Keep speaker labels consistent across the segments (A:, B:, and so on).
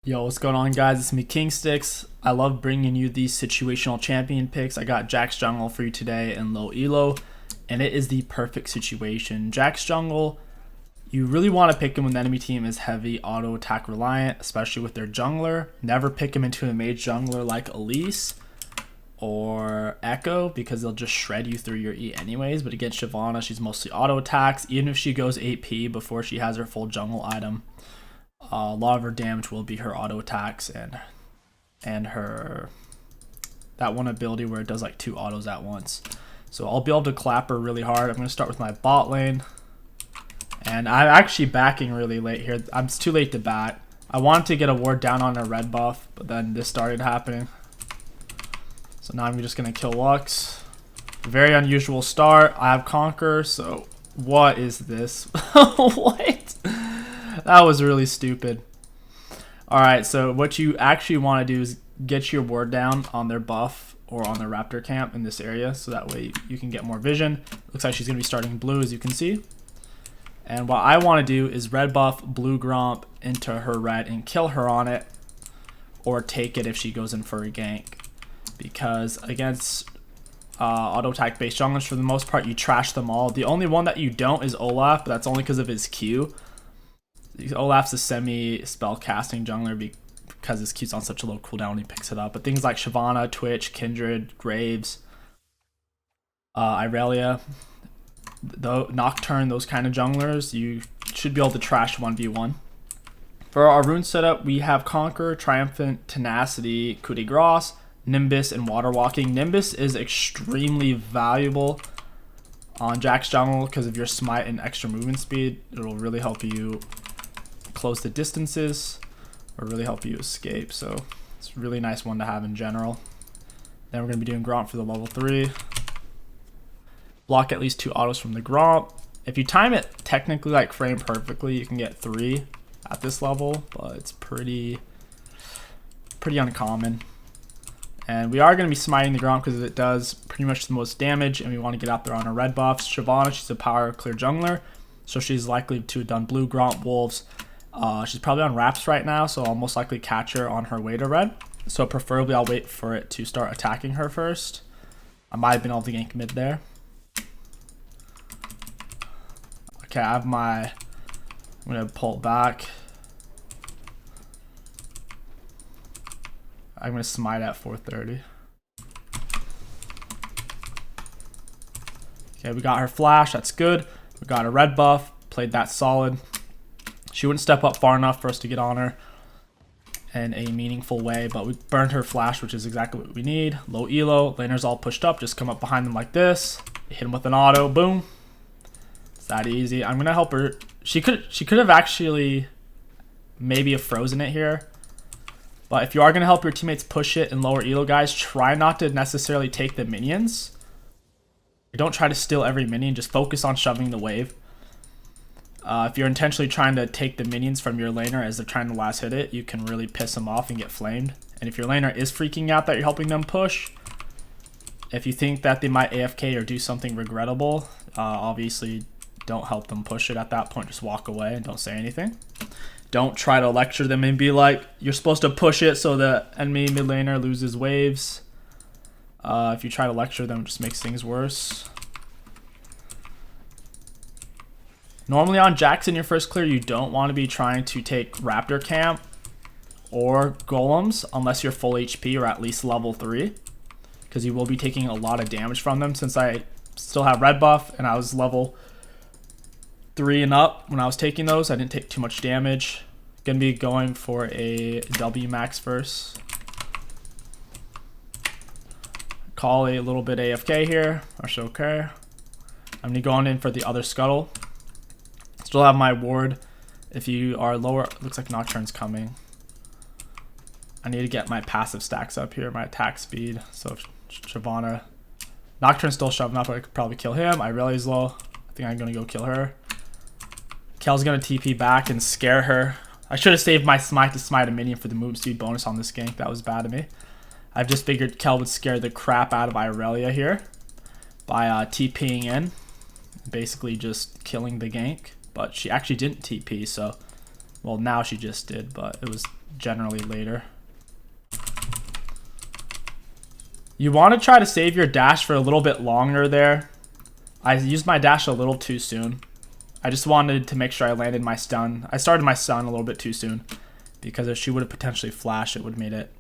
A: Yo, what's going on, guys? It's me, KingStix. I love bringing you these situational champion picks. I got Jax Jungle for you today and Low Elo, and it is the perfect situation. Jax Jungle, you really want to pick him when the enemy team is heavy auto attack reliant, especially with their jungler. Never pick him into a mage jungler like 𝐒𝐿 or 𝐒𝐿𝐂𝐋𝐒 because they'll just shred you through your E anyways. But against 𝐒𝐿𝐼𝐀𝐋𝐒, she's mostly auto attacks. Even if she goes 8p before she has her full jungle item, a lot of her damage will be her auto attacks and her that one ability where it does like 2 autos at once. So I'll be able to clap her really hard. I'm going to start with my bot lane, and I'm actually backing really late here. It's too late to back. I wanted to get a ward down on her red buff, but then this started happening. So now I'm just going to kill Lux. Very unusual start. I have Conquer, so what is this? What? That was really stupid. Alright, so what you actually want to do is get your ward down on their buff or on their raptor camp in this area, so that way you can get more vision. Looks like she's going to be starting blue, as you can see. And what I want to do is red buff blue gromp into her red and kill her on it, or take it if she goes in for a gank. Because against auto attack based junglers, for the most part, you trash them all. The only one that you don't is 𝐿𝐼, but that's only because of his Q. 𝐿𝐼's a semi-spell casting jungler because his Q's on such a low cooldown when he picks it up. But things like Shyvana, Twitch, Kindred, Graves, Irelia, Nocturne, those kind of junglers, you should be able to trash 1v1. For our rune setup, we have Conquer, Triumphant, Tenacity, Coup de Grace, Nimbus, and Water Walking. Nimbus is extremely valuable on Jax Jungle because of your smite and extra movement speed. It'll really help you close the distances or really help you escape, so it's a really nice one to have in general. Then we're going to be doing Gromp for the level 3. Block at least 2 autos from the Gromp. If you time it technically like frame perfectly, you can get 3 at this level, but it's pretty uncommon. And we are going to be smiting the Gromp because it does pretty much the most damage, and we want to get out there on our red buffs. Shyvana, she's a power clear jungler, so she's likely to have done blue Gromp wolves. She's probably on wraps right now, so I'll most likely catch her on her way to red. So preferably I'll wait for it to start attacking her first. I might have been able to gank mid there. Okay, I have my... I'm going to pull it back. I'm going to smite at 430. Okay, we got her flash. That's good. We got a red buff. Played that solid. She wouldn't step up far enough for us to get on her in a meaningful way, but we burned her flash, which is exactly what we need. Low elo, laners all pushed up, just come up behind them like this, hit them with an auto, boom. It's that easy. I'm gonna help her. She could have actually maybe have frozen it here, but if you are gonna help your teammates push it in lower elo, guys, try not to necessarily take the minions. Don't try to steal every minion, just focus on shoving the wave. If you're intentionally trying to take the minions from your laner as they're trying to last hit it, you can really piss them off and get flamed. And if your laner is freaking out that you're helping them push, if you think that they might AFK or do something regrettable, obviously don't help them push it at that point. Just walk away and don't say anything. Don't try to lecture them and be like, you're supposed to push it so the enemy mid laner loses waves. If you try to lecture them, it just makes things worse. Normally on Jax in your first clear, you don't want to be trying to take Raptor Camp or Golems unless you're full HP or at least level 3. Because you will be taking a lot of damage from them. Since I still have red buff and I was level 3 and up when I was taking those, I didn't take too much damage. Gonna be going for a W max first. Call a little bit AFK here, or so okay. I'm gonna go on in for the other scuttle. Still have my ward. If you are lower, looks like Nocturne's coming. I need to get my passive stacks up here, my attack speed. So Shyvana, Nocturne's still shoving up. I could probably kill him. Irelia's low. I think I'm gonna go kill her. 𝐒𝐿's gonna TP back and scare her. I should have saved my smite to smite a minion for the movement speed bonus on this gank. That was bad of me. I've just figured 𝐒𝐿 would scare the crap out of Irelia here by TPing in, basically just killing the gank. But she actually didn't TP, so Well, now she just did, but it was generally later. You want to try to save your dash for a little bit longer there. I used my dash a little too soon. I just wanted to make sure I landed my stun. I started my stun a little bit too soon because if she would have potentially flashed, it would have made it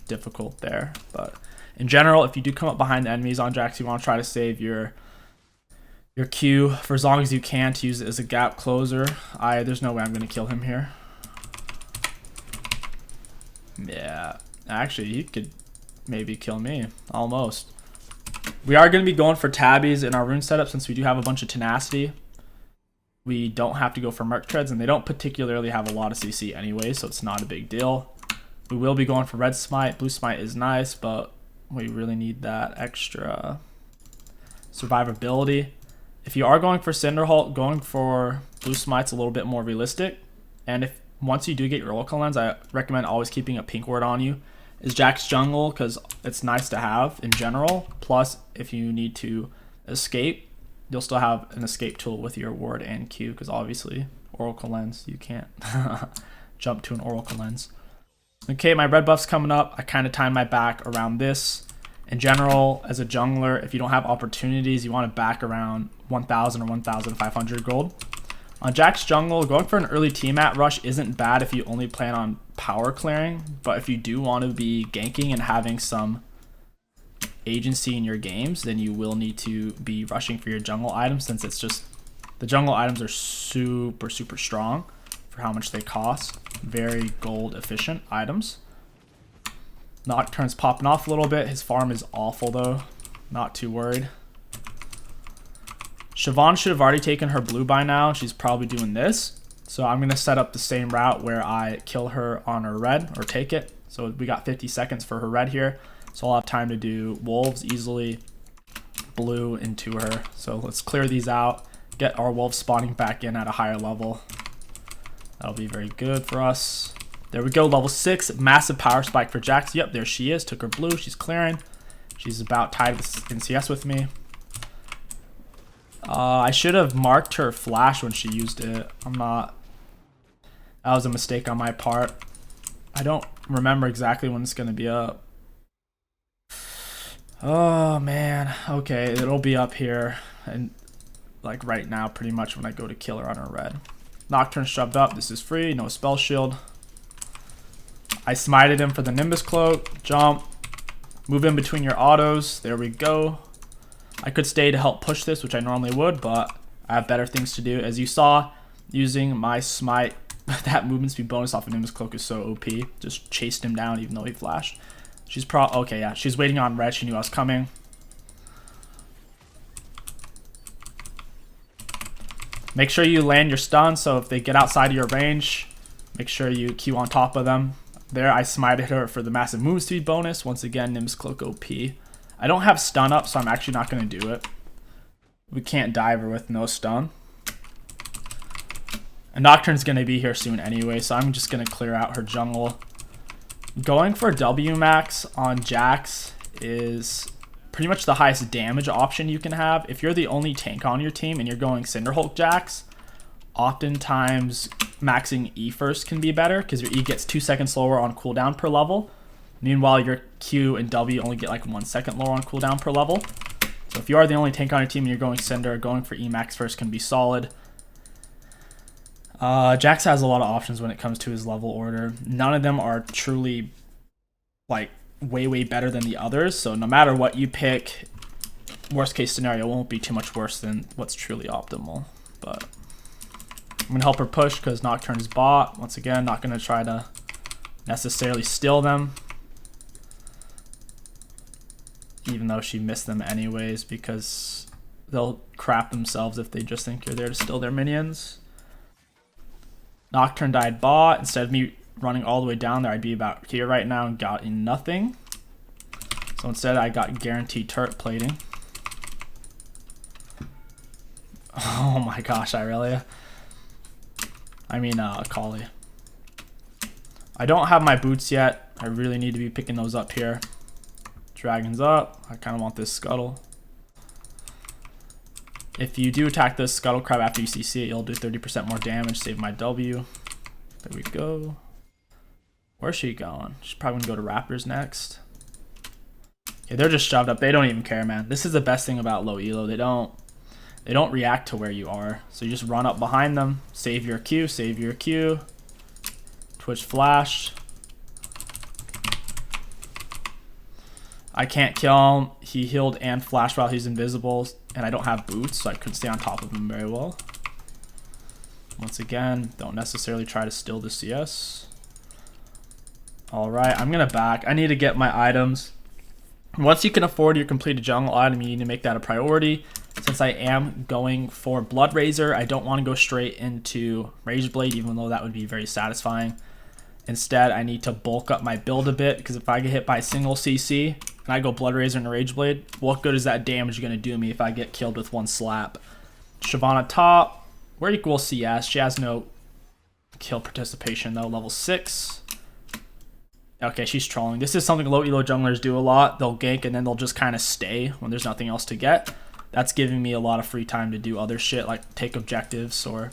A: difficult there. But in general, if you do come up behind the enemies on Jax, you want to try to save your Q for as long as you can to use it as a gap closer. There's no way I'm going to kill him here. Yeah, actually, he could maybe kill me, almost. We are going to be going for tabbies in our rune setup since we do have a bunch of tenacity. We don't have to go for merc treads, and they don't particularly have a lot of CC anyway, so it's not a big deal. We will be going for red smite. Blue smite is nice, but we really need that extra survivability. If you are going for Cinderhulk, going for blue smite's a little bit more realistic. And if once you do get your Oracle Lens, I recommend always keeping a pink ward on you. Is Jax Jungle, because it's nice to have in general. Plus, if you need to escape, you'll still have an escape tool with your ward and Q, because obviously Oracle Lens, you can't jump to an Oracle Lens. Okay, my red buff's coming up. I kind of timed my back around this. In general, as a jungler, if you don't have opportunities, you want to back around 1,000 or 1,500 gold. On Jax Jungle, going for an early team-at rush isn't bad if you only plan on power clearing, but if you do want to be ganking and having some agency in your games, then you will need to be rushing for your jungle items, since it's just the jungle items are super strong for how much they cost. Very gold efficient items. Nocturne's popping off a little bit. His farm is awful though. Not too worried. Siobhan should have already taken her blue by now. She's probably doing this. So I'm going to set up the same route where I kill her on her red or take it. So we got 50 seconds for her red here. So I'll have time to do wolves easily, blue into her. So let's clear these out. Get our wolves spawning back in at a higher level. That'll be very good for us. There we go, level 6. Massive power spike for Jax. Yep, there she is. Took her blue. She's clearing. She's about tied in CS with me. I should have marked her flash when she used it. That was a mistake on my part. I don't remember exactly when it's going to be up. Oh, man. Okay, it'll be up here. And like right now, pretty much when I go to kill her on her red. Nocturne shoved up. This is free. No spell shield. I smited him for the Nimbus Cloak. Jump. Move in between your autos. There we go. I could stay to help push this, which I normally would, but I have better things to do. As you saw, using my smite, that movement speed bonus off of Nimbus Cloak is so OP. Just chased him down even though he flashed. She's okay, yeah. She's waiting on red. She knew I was coming. Make sure you land your stun, so if they get outside of your range, make sure you Q on top of them. There, I smited her for the massive move speed bonus. Once again, Nimbus Cloak OP. I don't have stun up, so I'm actually not going to do it. We can't dive her with no stun. And Nocturne's going to be here soon anyway, so I'm just going to clear out her jungle. Going for W max on Jax is pretty much the highest damage option you can have. If you're the only tank on your team and you're going Cinderhulk Jax, oftentimes maxing E first can be better because your E gets 2 seconds slower on cooldown per level. Meanwhile, your Q and W only get like 1 second lower on cooldown per level. So if you are the only tank on your team and you're going Cinder, going for E max first can be solid. Jax has a lot of options when it comes to his level order. None of them are truly like way better than the others. So no matter what you pick, worst case scenario won't be too much worse than what's truly optimal. But I'm going to help her push because Nocturne is bot. Once again, not going to try to necessarily steal them. Even though she missed them anyways, because they'll crap themselves if they just think you're there to steal their minions. Nocturne died bot. Instead of me running all the way down there, I'd be about here right now and got nothing. So instead I got guaranteed turret plating. Oh my gosh, 𝐒𝐿𝐼. 𝐒𝐿𝐼. I don't have my boots yet. I really need to be picking those up here. Dragon's up. I kind of want this scuttle. If you do attack this scuttle crab after you CC it, you'll do 30% more damage. Save my W. There we go. Where's she going? She's probably gonna go to Raptors next. Okay, they're just shoved up. They don't even care, man. This is the best thing about low elo. They don't react to where you are. So you just run up behind them, save your Q, save your Q. Twitch flash. I can't kill him. He healed and flashed while he's invisible, and I don't have boots, so I couldn't stay on top of him very well. Once again, don't necessarily try to steal the CS. Alright, I'm gonna back. I need to get my items. Once you can afford your completed jungle item, you need to make that a priority. Since I am going for Blood Razor, I don't want to go straight into Rage Blade, even though that would be very satisfying. Instead, I need to bulk up my build a bit, because if I get hit by a single CC and I go Blood Razor and Rage Blade, what good is that damage going to do me if I get killed with one slap? Shyvana top, we're equal CS. She has no kill participation though, level 6. Okay, she's trolling. This is something low elo junglers do a lot. They'll gank and then they'll just kind of stay when there's nothing else to get. That's giving me a lot of free time to do other shit, like take objectives or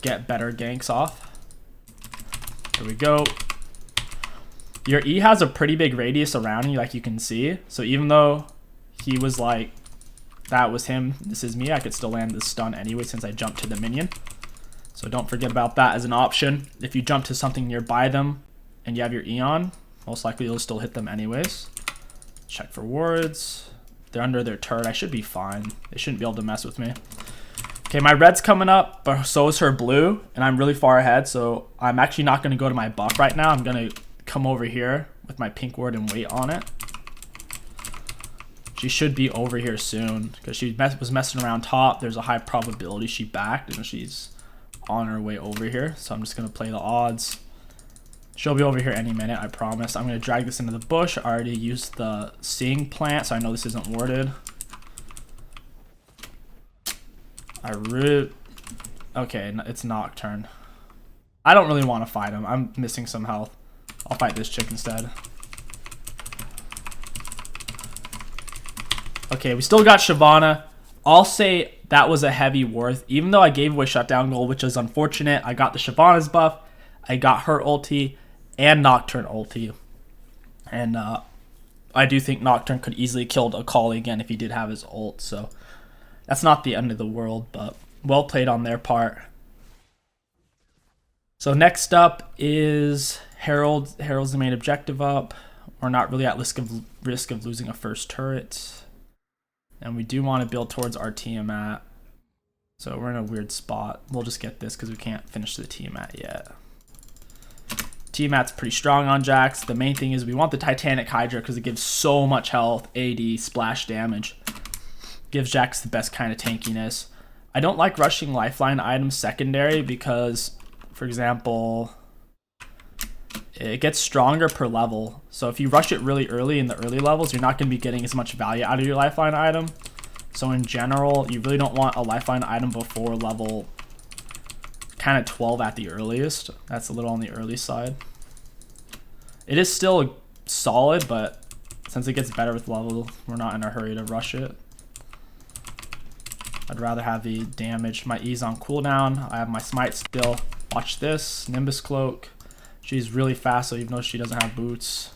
A: get better ganks off. Here we go. Your E has a pretty big radius around you, like you can see. So even though he was like, that was him, this is me, I could still land the stun anyway since I jumped to the minion. So don't forget about that as an option. If you jump to something nearby them and you have your E on, most likely you'll still hit them anyways. Check for wards. They're under their turret. I should be fine. They shouldn't be able to mess with me. Okay, my red's coming up, but so is her blue, and I'm really far ahead, so I'm actually not going to go to my buff right now. I'm going to come over here with my pink ward and wait on it. She should be over here soon, because she was messing around top. There's a high probability she backed, and she's on her way over here, so I'm just going to play the odds. She'll be over here any minute, I promise. I'm going to drag this into the bush. I already used the Seeing Plant, so I know this isn't warded. Okay, it's Nocturne. I don't really want to fight him. I'm missing some health. I'll fight this chick instead. Okay, we still got Shyvana. I'll say that was a heavy worth. Even though I gave away Shutdown Gold, which is unfortunate, I got the Shyvana's buff. I got her ulti and Nocturne ulti. And I do think Nocturne could easily kill 𝐒𝐿𝐿 again if he did have his ult. So that's not the end of the world, but well played on their part. So next up is Herald. Herald's the main objective up. We're not really at risk of losing a first turret. And we do want to build towards our Tiamat. So we're in a weird spot. We'll just get this because we can't finish the Tiamat yet. Tiamat's pretty strong on Jax. The main thing is we want the Titanic Hydra because it gives so much health, AD, splash damage. Gives Jax the best kind of tankiness. I don't like rushing lifeline items secondary because, for example, it gets stronger per level. So if you rush it really early in the early levels, you're not going to be getting as much value out of your lifeline item. So in general, you really don't want a lifeline item before level kind of 12 at the earliest. That's a little on the early side. It is still solid, but since it gets better with level, we're not in a hurry to rush it. I'd rather have the damage. My E's on cooldown. I have my smite still. Watch this. Nimbus Cloak. She's really fast, so even though she doesn't have boots,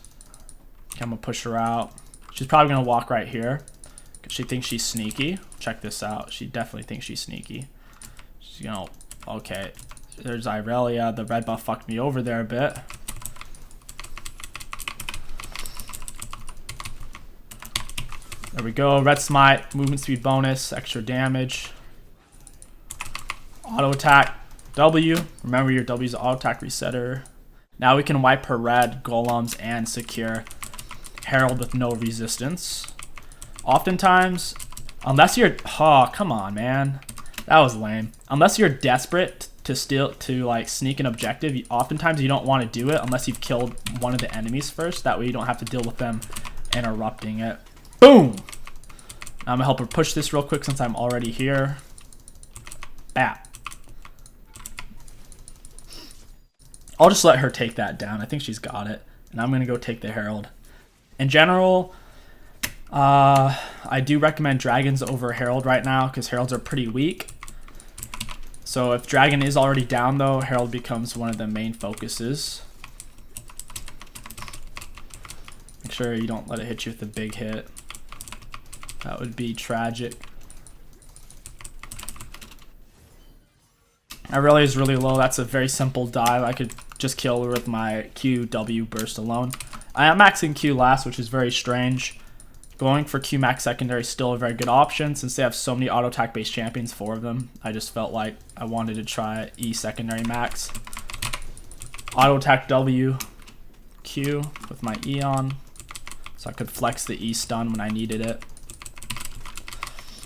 A: I'm going to push her out. She's probably going to walk right here because she thinks she's sneaky. Check this out. She definitely thinks she's sneaky. She's going to... Okay, there's Irelia. The red buff fucked me over there a bit. There we go. Red smite, movement speed bonus, extra damage. Auto attack, W. Remember your W's auto attack resetter. Now we can wipe her red golems and secure Herald with no resistance. Oftentimes, unless you're... Oh, come on, man. That was lame. Unless you're desperate to like sneak an objective, oftentimes you don't want to do it unless you've killed one of the enemies first. That way you don't have to deal with them interrupting it. Boom! Now I'm gonna help her push this real quick since I'm already here. Bap. I'll just let her take that down. I think she's got it. And I'm gonna go take the Herald. In general, I do recommend dragons over Herald right now because Heralds are pretty weak. So if dragon is already down though, Herald becomes one of the main focuses. Make sure you don't let it hit you with a big hit. That would be tragic. Irelia is really low. That's a very simple dive. I could just kill her with my QW burst alone. I am maxing Q last, which is very strange. Going for Q max secondary is still a very good option since they have so many auto attack based champions, 4 of them. I just felt like I wanted to try E secondary max. Auto attack W Q with my E on, so I could flex the E stun when I needed it.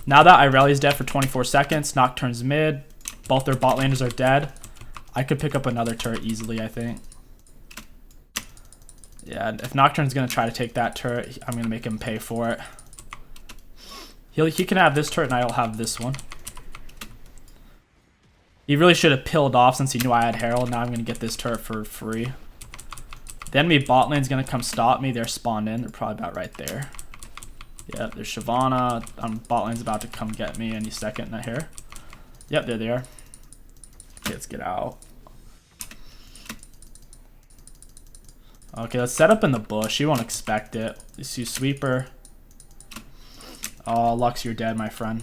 A: Now that Irelia is dead for 24 seconds, Nocturne's mid, both their bot laners are dead. I could pick up another turret easily, I think. Yeah, if Nocturne's going to try to take that turret, I'm going to make him pay for it. He can have this turret and I'll have this one. He really should have pilled off since he knew I had Herald. Now I'm going to get this turret for free. The enemy bot lane's going to come stop me. They're spawned in. They're probably about right there. Yeah, there's Shyvana. Bot lane's about to come get me any second here. Yep, they're there. Okay, let's get out. Okay, let's set up in the bush. You won't expect it. You see Sweeper. Oh, Lux, you're dead, my friend.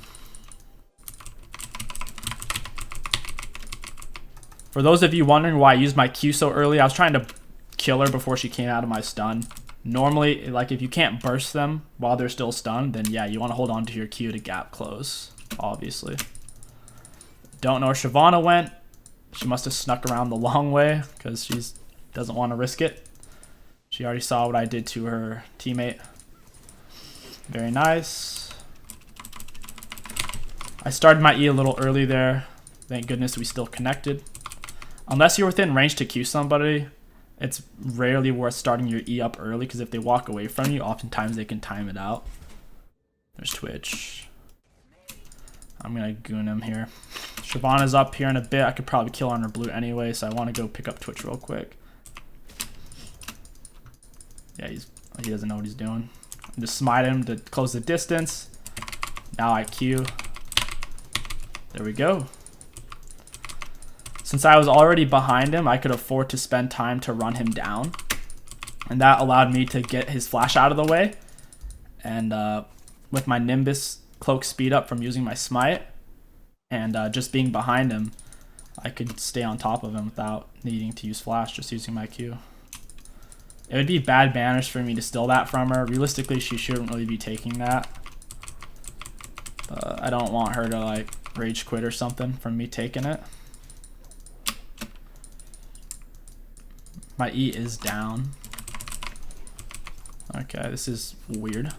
A: For those of you wondering why I used my Q so early, I was trying to kill her before she came out of my stun. Normally, like if you can't burst them while they're still stunned, then yeah, you want to hold on to your Q to gap close, obviously. Don't know where Shyvana went. She must have snuck around the long way because she doesn't want to risk it. She already saw what I did to her teammate. Very nice. I started my E a little early there. Thank goodness we still connected. Unless you're within range to Q somebody, it's rarely worth starting your E up early because if they walk away from you, oftentimes they can time it out. There's Twitch. I'm going to goon him here. Shyvana's up here in a bit. I could probably kill on her blue anyway, so I want to go pick up Twitch real quick. Yeah, he doesn't know what he's doing. Just smite him to close the distance. Now I Q. There we go. Since I was already behind him, I could afford to spend time to run him down. And that allowed me to get his flash out of the way. And with my Nimbus cloak speed up from using my smite, and just being behind him, I could stay on top of him without needing to use flash, just using my Q. It would be bad manners for me to steal that from her. Realistically, she shouldn't really be taking that. I don't want her to like rage quit or something from me taking it. My E is down. Okay, this is weird.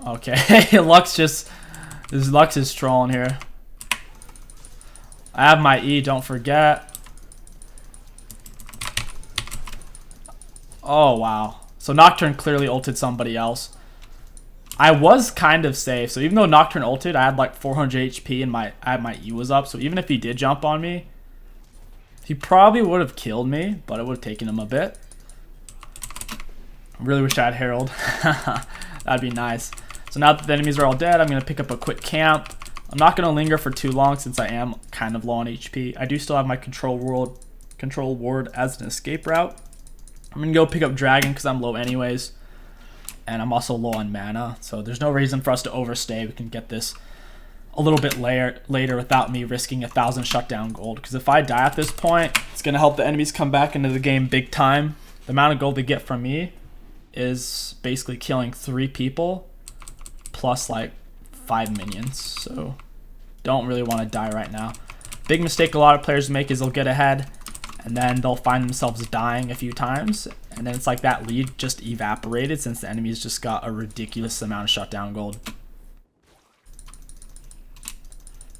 A: Okay, Lux is trolling here. I have my E, don't forget. Oh, wow. So Nocturne clearly ulted somebody else. I was kind of safe. So even though Nocturne ulted, I had like 400 HP and my E was up. So even if he did jump on me, he probably would have killed me, but it would have taken him a bit. I really wish I had Herald. That'd be nice. So now that the enemies are all dead, I'm going to pick up a quick camp. I'm not going to linger for too long since I am kind of low on HP. I do still have my control ward as an escape route. I'm going to go pick up Dragon because I'm low anyways. And I'm also low on mana. So there's no reason for us to overstay. We can get this a little bit later without me risking 1,000 shutdown gold. Because if I die at this point, it's going to help the enemies come back into the game big time. The amount of gold they get from me is basically killing 3 people plus like 5 minions. So don't really want to die right now. Big mistake a lot of players make is they'll get ahead and then they'll find themselves dying a few times, and then it's like that lead just evaporated since the enemies just got a ridiculous amount of shutdown gold.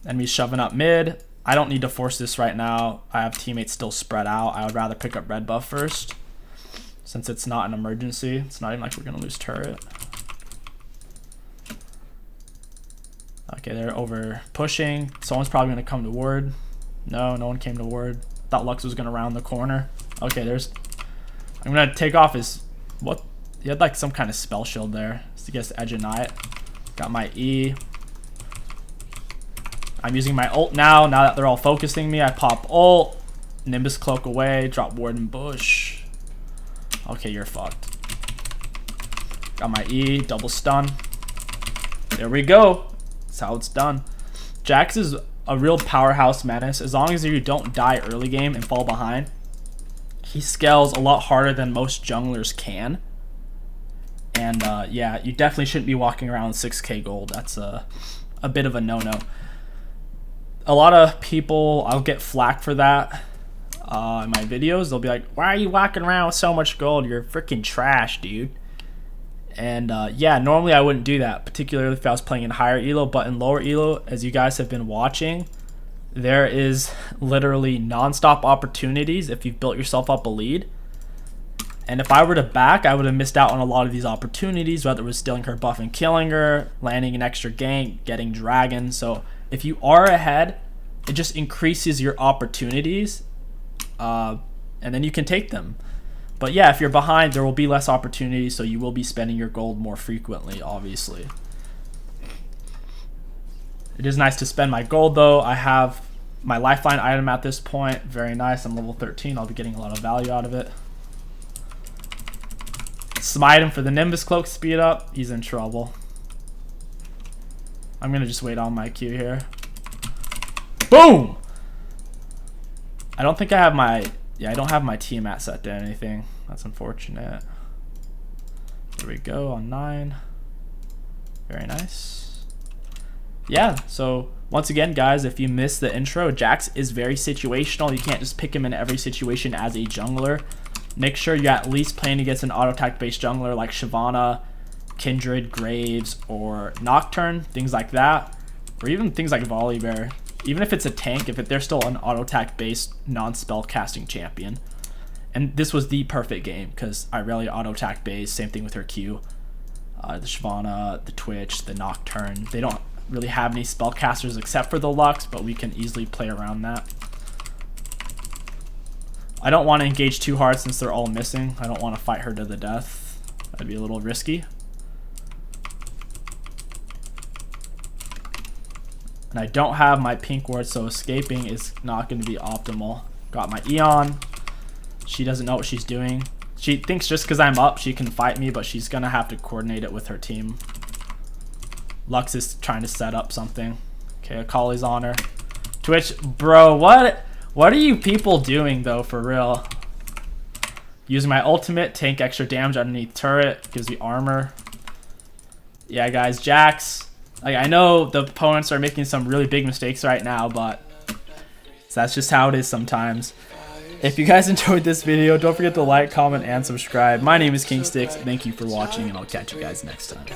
A: Enemies shoving up mid. I don't need to force this right now. I have teammates still spread out. I would rather pick up red buff first since it's not an emergency. It's not even like we're gonna lose turret. Okay, they're over pushing. Someone's probably gonna come to ward. No one came to ward. Thought Lux was gonna round the corner. Okay, I'm gonna take off his, what? He had like some kind of spell shield there. Just to get the edge and eye it. Got my E. I'm using my ult now. Now that they're all focusing me, I pop ult. Nimbus cloak away. Drop ward and bush. Okay, you're fucked. Got my E. Double stun. There we go. That's how it's done. Jax is a real powerhouse menace. As long as you don't die early game and fall behind, he scales a lot harder than most junglers can. And yeah, you definitely shouldn't be walking around with 6k gold. That's a bit of a no-no. A lot of people, I'll get flack for that in my videos. They'll be like, why are you walking around with so much gold? You're freaking trash, dude. And yeah, normally I wouldn't do that, particularly if I was playing in higher elo. But in lower elo, as you guys have been watching, there is literally non-stop opportunities if you've built yourself up a lead. And if I were to back, I would have missed out on a lot of these opportunities, whether it was stealing her buff and killing her, landing an extra gank, getting dragon. So if you are ahead, it just increases your opportunities, and then you can take them. But yeah, if you're behind, there will be less opportunities, so you will be spending your gold more frequently, obviously. It is nice to spend my gold, though. I have my lifeline item at this point. Very nice. I'm level 13. I'll be getting a lot of value out of it. Smite him for the Nimbus Cloak speed up. He's in trouble. I'm going to just wait on my Q here. Boom! I don't think I have my... Yeah, I don't have my Tiamat set to anything. That's unfortunate. There we go on 9. Very nice. Yeah, so once again, guys, if you missed the intro, Jax is very situational. You can't just pick him in every situation as a jungler. Make sure you're at least playing against an auto attack based jungler like Shyvana, Kindred, Graves, or Nocturne, things like that. Or even things like Volibear. Even if it's a tank, if they're still an auto attack based non-spell casting champion. And this was the perfect game because Irelia auto attack based, same thing with her Q. The Shyvana, the Twitch, the Nocturne. They don't really have any spellcasters except for the Lux, but we can easily play around that. I don't want to engage too hard since they're all missing. I don't want to fight her to the death. That'd be a little risky. And I don't have my pink ward, so escaping is not going to be optimal. Got my Eon. She doesn't know what she's doing. She thinks just because I'm up, she can fight me, but she's going to have to coordinate it with her team. Lux is trying to set up something. Okay, 𝐒𝐂𝐈's on her. Twitch, bro, what are you people doing, though, for real? Using my ultimate, tank extra damage underneath turret, gives me armor. Yeah, guys, Jax. Like, I know the opponents are making some really big mistakes right now, but that's just how it is sometimes. If you guys enjoyed this video, don't forget to like, comment, and subscribe. My name is KingStix. Thank you for watching, and I'll catch you guys next time.